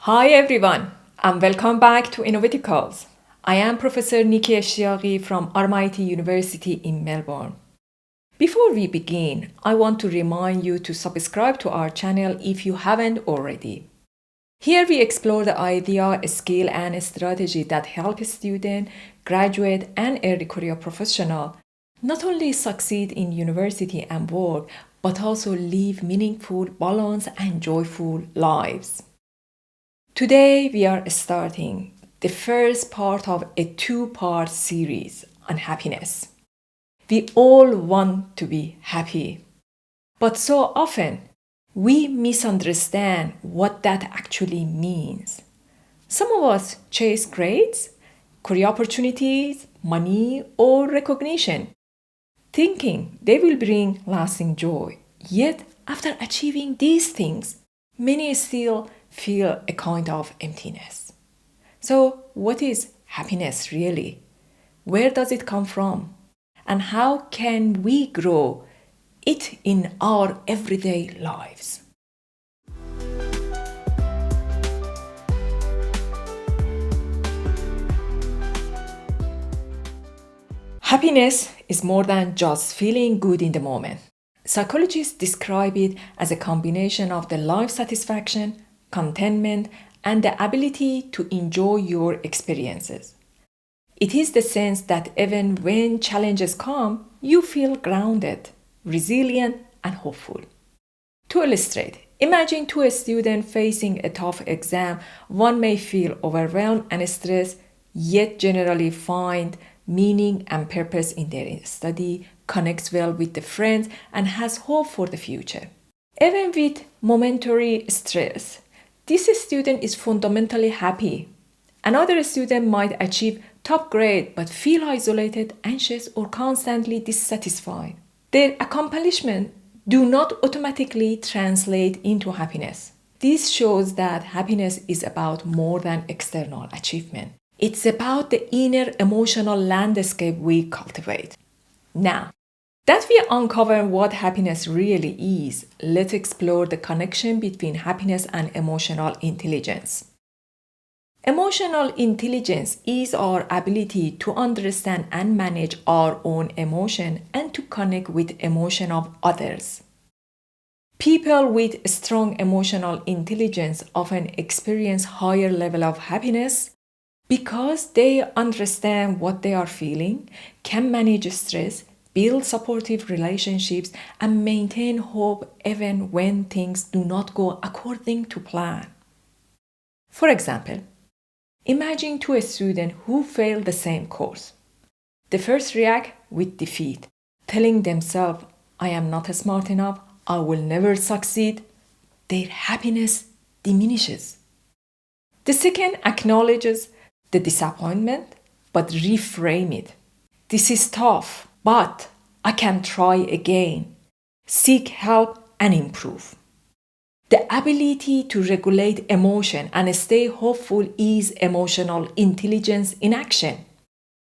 Hi everyone, and welcome back to Innovaticalls. I am Professor Nikki Eshtiaqi from RMIT University in Melbourne. Before we begin, I want to remind you to subscribe to our channel if you haven't already. Here we explore the idea, skill, and strategy that help students, graduate, and early career professionals not only succeed in university and work, but also live meaningful, balanced, and joyful lives. Today we are starting the first part of a two-part series on happiness. We all want to be happy, but so often we misunderstand what that actually means. Some of us chase grades, career opportunities, money, or recognition, thinking they will bring lasting joy. Yet, after achieving these things, many still feel a kind of emptiness. So, what is happiness really? Where does it come from? And how can we grow it in our everyday lives? Happiness is more than just feeling good in the moment. Psychologists describe it as a combination of the life satisfaction, contentment, and the ability to enjoy your experiences. It is the sense that even when challenges come, you feel grounded, resilient, and hopeful. To illustrate, imagine two students facing a tough exam. One may feel overwhelmed and stressed, yet generally find meaning and purpose in their study, connects well with the friends, and has hope for the future. Even with momentary stress, this student is fundamentally happy. Another student might achieve top grade but feel isolated, anxious, or constantly dissatisfied. Their accomplishments do not automatically translate into happiness. This shows that happiness is about more than external achievement. It's about the inner emotional landscape we cultivate. Now, that we uncover what happiness really is, let's explore the connection between happiness and emotional intelligence. Emotional intelligence is our ability to understand and manage our own emotion and to connect with emotion of others. People with strong emotional intelligence often experience higher level of happiness because they understand what they are feeling, can manage stress, build supportive relationships, and maintain hope even when things do not go according to plan. For example, imagine two students who fail the same course. The first react with defeat, telling themselves, I am not smart enough, I will never succeed. Their happiness diminishes. The second acknowledges the disappointment but reframe it. This is tough, but I can try again. Seek help and improve. The ability to regulate emotion and stay hopeful is emotional intelligence in action,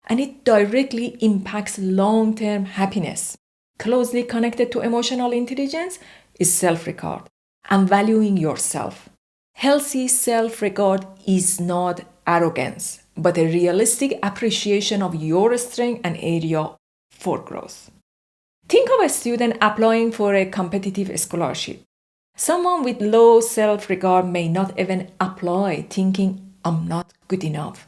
and it directly impacts long-term happiness. Closely connected to emotional intelligence is self-regard and valuing yourself. Healthy self-regard is not arrogance, but a realistic appreciation of your strength and area for growth. Think of a student applying for a competitive scholarship. Someone with low self-regard may not even apply, thinking, I'm not good enough.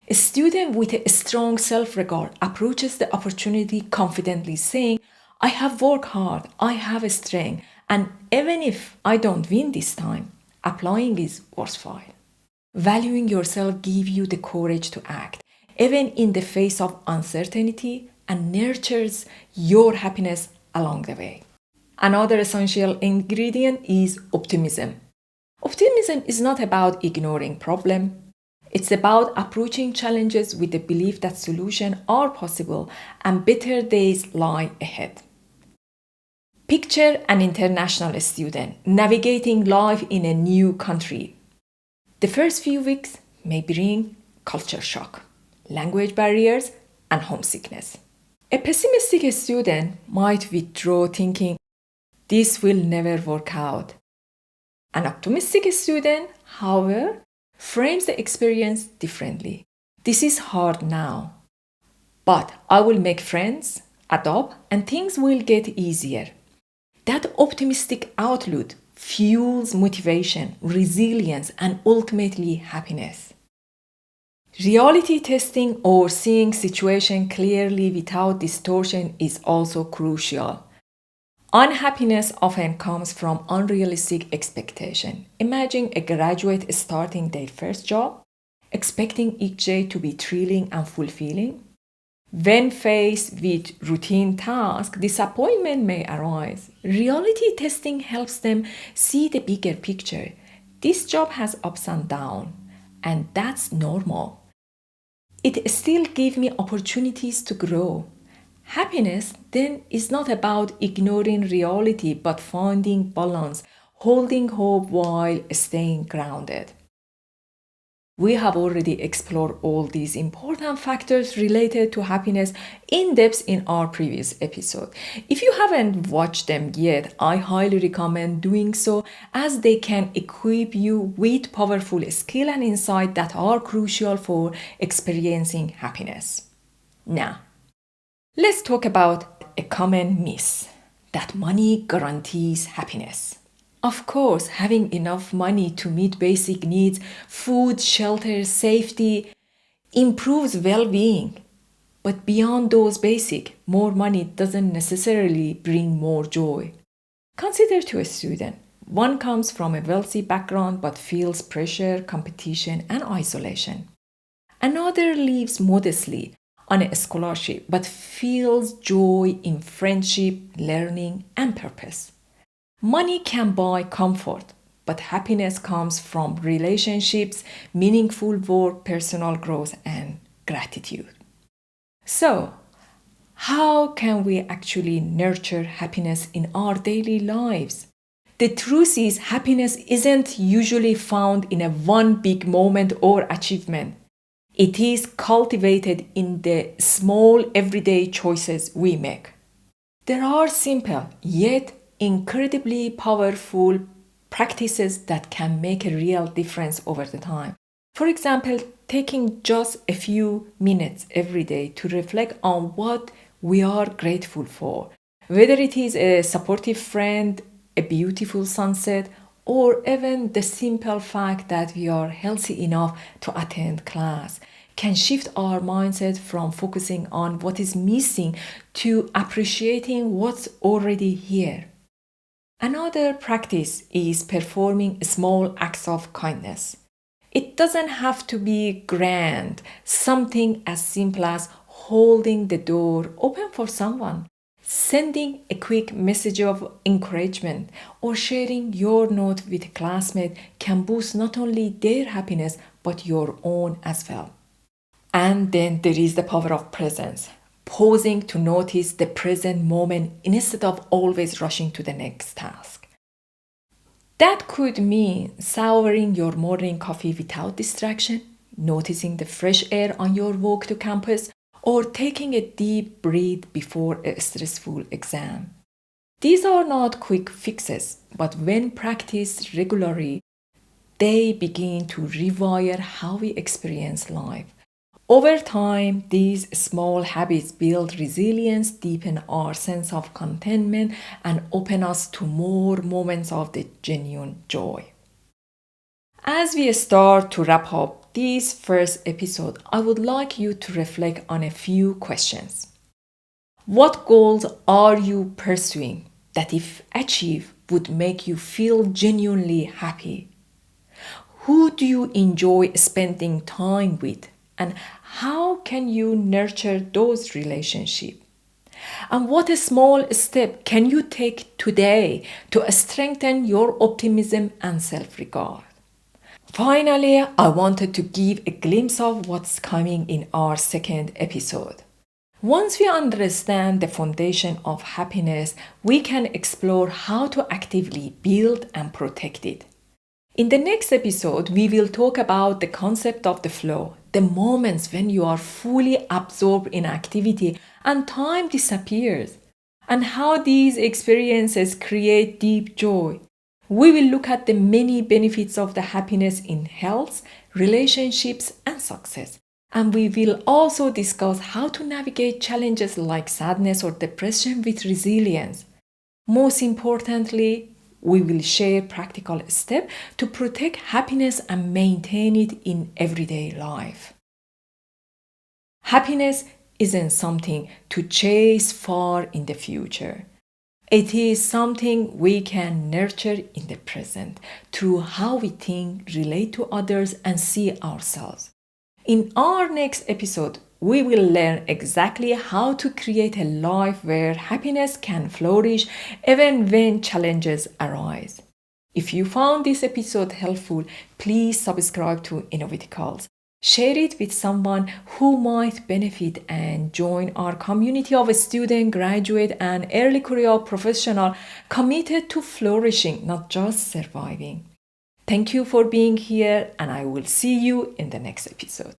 A student with a strong self-regard approaches the opportunity confidently, saying, I have worked hard, I have a strength, and even if I don't win this time, applying is worthwhile. Valuing yourself gives you the courage to act, even in the face of uncertainty, and nurtures your happiness along the way. Another essential ingredient is optimism. Optimism is not about ignoring problems. It's about approaching challenges with the belief that solutions are possible and better days lie ahead. Picture an international student navigating life in a new country. The first few weeks may bring culture shock, language barriers, and homesickness. A pessimistic student might withdraw thinking, this will never work out. An optimistic student, however, frames the experience differently. This is hard now, but I will make friends, adopt, and things will get easier. That optimistic outlook fuels motivation, resilience, and ultimately happiness. Reality testing or seeing situation clearly without distortion is also crucial. Unhappiness often comes from unrealistic expectation. Imagine a graduate starting their first job, expecting each day to be thrilling and fulfilling. When faced with routine tasks, disappointment may arise. Reality testing helps them see the bigger picture. This job has ups and downs, and that's normal. It still gives me opportunities to grow. Happiness then is not about ignoring reality but finding balance, holding hope while staying grounded. We have already explored all these important factors related to happiness in depth in our previous episode. If you haven't watched them yet, I highly recommend doing so as they can equip you with powerful skill and insight that are crucial for experiencing happiness. Now, let's talk about a common myth that money guarantees happiness. Of course, having enough money to meet basic needs, food, shelter, safety, improves well being. But beyond those basic, more money doesn't necessarily bring more joy. Consider to a student. One comes from a wealthy background but feels pressure, competition, and isolation. Another lives modestly on a scholarship but feels joy in friendship, learning, and purpose. Money can buy comfort, but happiness comes from relationships, meaningful work, personal growth, and gratitude. So, how can we actually nurture happiness in our daily lives? The truth is, happiness isn't usually found in a one big moment or achievement. It is cultivated in the small everyday choices we make. There are simple yet incredibly powerful practices that can make a real difference over the time. For example, taking just a few minutes every day to reflect on what we are grateful for, whether it is a supportive friend, a beautiful sunset, or even the simple fact that we are healthy enough to attend class, can shift our mindset from focusing on what is missing to appreciating what's already here. Another practice is performing small acts of kindness. It doesn't have to be grand, something as simple as holding the door open for someone, sending a quick message of encouragement, or sharing your note with a classmate can boost not only their happiness but your own as well. And then there is the power of presence. Pausing to notice the present moment instead of always rushing to the next task. That could mean savoring your morning coffee without distraction, noticing the fresh air on your walk to campus, or taking a deep breath before a stressful exam. These are not quick fixes, but when practiced regularly, they begin to rewire how we experience life. Over time, these small habits build resilience, deepen our sense of contentment, and open us to more moments of the genuine joy. As we start to wrap up this first episode, I would like you to reflect on a few questions. What goals are you pursuing that, if achieved, would make you feel genuinely happy? Who do you enjoy spending time with? And how can you nurture those relationships? And what a small step can you take today to strengthen your optimism and self-regard? Finally, I wanted to give a glimpse of what's coming in our second episode. Once we understand the foundation of happiness, we can explore how to actively build and protect it. In the next episode, we will talk about the concept of the flow, the moments when you are fully absorbed in activity and time disappears, and how these experiences create deep joy. We will look at the many benefits of the happiness in health, relationships, and success. And we will also discuss how to navigate challenges like sadness or depression with resilience. Most importantly, we will share practical steps to protect happiness and maintain it in everyday life. Happiness isn't something to chase far in the future. It is something we can nurture in the present through how we think, relate to others, and see ourselves. In our next episode, we will learn exactly how to create a life where happiness can flourish even when challenges arise. If you found this episode helpful, please subscribe to Innovaticalls. Share it with someone who might benefit and join our community of student, graduate, and early career professionals committed to flourishing, not just surviving. Thank you for being here, and I will see you in the next episode.